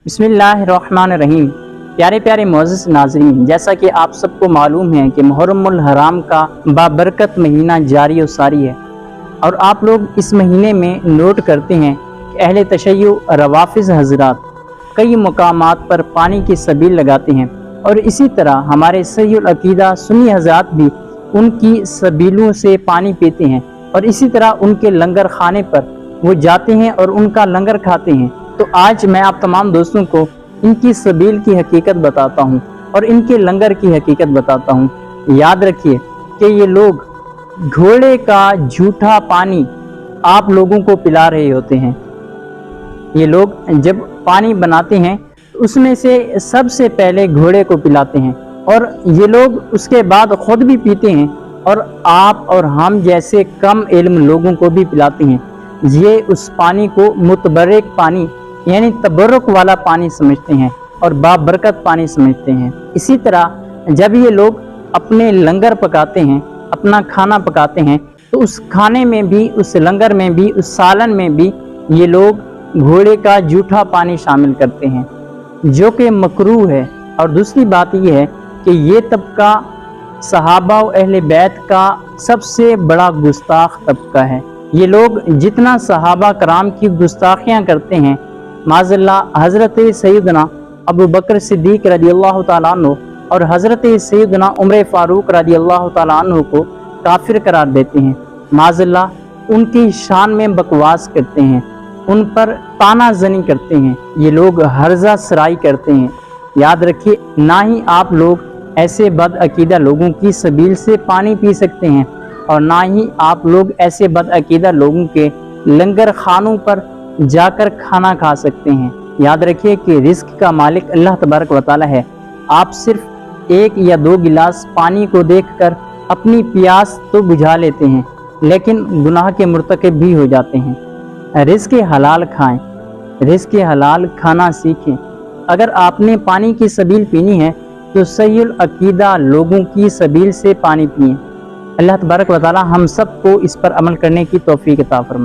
बिस्मिल्लाहिर्रहमानिर्रहीम। प्यारे प्यारे मुअज़्ज़ज़ नाज़रीन, जैसा कि आप सबको मालूम है कि मुहर्रमुल हराम का बाबरकत महीना जारी और सारी है, और आप लोग इस महीने में नोट करते हैं कि अहले तशय्युअ रवाफ़िज़ हज़रात कई मकामात पर पानी की सबील लगाते हैं, और इसी तरह हमारे सहीहुल अक़ीदा सुन्नी हज़रात भी उनकी सबीलों से पानी पीते हैं, और इसी तरह उनके लंगर खाने पर वो जाते हैं और उनका लंगर खाते हैं। तो आज मैं आप तमाम दोस्तों को इनकी सबील की हकीकत बताता हूँ और इनके लंगर की हकीकत बताता हूँ। याद रखिए कि ये लोग घोड़े का झूठा पानी आप लोगों को पिला रहे होते हैं। ये लोग जब पानी बनाते हैं तो उसमें से सबसे पहले घोड़े को पिलाते हैं, और ये लोग उसके बाद खुद भी पीते हैं और आप और हम जैसे कम इल्म लोगों को भी पिलाते हैं। ये उस पानी को मुतबर्रिक पानी यानी तबर्रुक वाला पानी समझते हैं और बाबरकत पानी समझते हैं। इसी तरह जब ये लोग अपने लंगर पकाते हैं, अपना खाना पकाते हैं, तो उस खाने में भी, उस लंगर में भी, उस सालन में भी ये लोग घोड़े का जूठा पानी शामिल करते हैं, जो कि मकरूह है। और दूसरी बात यह है कि ये तबका सहाबा और अहले बैत का सबसे बड़ा गुस्ताख तबका है। ये लोग जितना सहाबा कराम की गुस्ताखियाँ करते हैं, माज़अल्लाह हज़रत सैयदना अबू बकर सिद्दीक़ रज़ियल्लाहु ताला अन्हु और हज़रत सैयदना उमर फ़ारूक रज़ियल्लाहु ताला अन्हु को काफिर करार देते हैं। माज़अल्लाह उनकी शान में बकवास करते हैं, उन पर ताना ज़नी करते हैं, ये लोग हर्जा सराई करते हैं। याद रखिए, ना ही आप लोग ऐसे बदअकीदा लोगों की सबील से पानी पी सकते हैं, और ना ही आप लोग ऐसे बदअकीदा लोगों के लंगर खानों पर जाकर खाना खा सकते हैं। याद रखिए कि रिस्क का मालिक अल्लाह तबारक व तआला है। आप सिर्फ 1 या 2 गिलास पानी को देखकर अपनी प्यास तो बुझा लेते हैं, लेकिन गुनाह के मुर्तकिब भी हो जाते हैं। रिस्क हलाल खाएं, रिस्क हलाल खाना सीखें। अगर आपने पानी की सबील पीनी है तो सहीहुल अक़ीदा लोगों की सबील से पानी पिएं। अल्लाह तबारक व तआला हम सबको इस पर अमल करने की तौफीक अता फरमाए।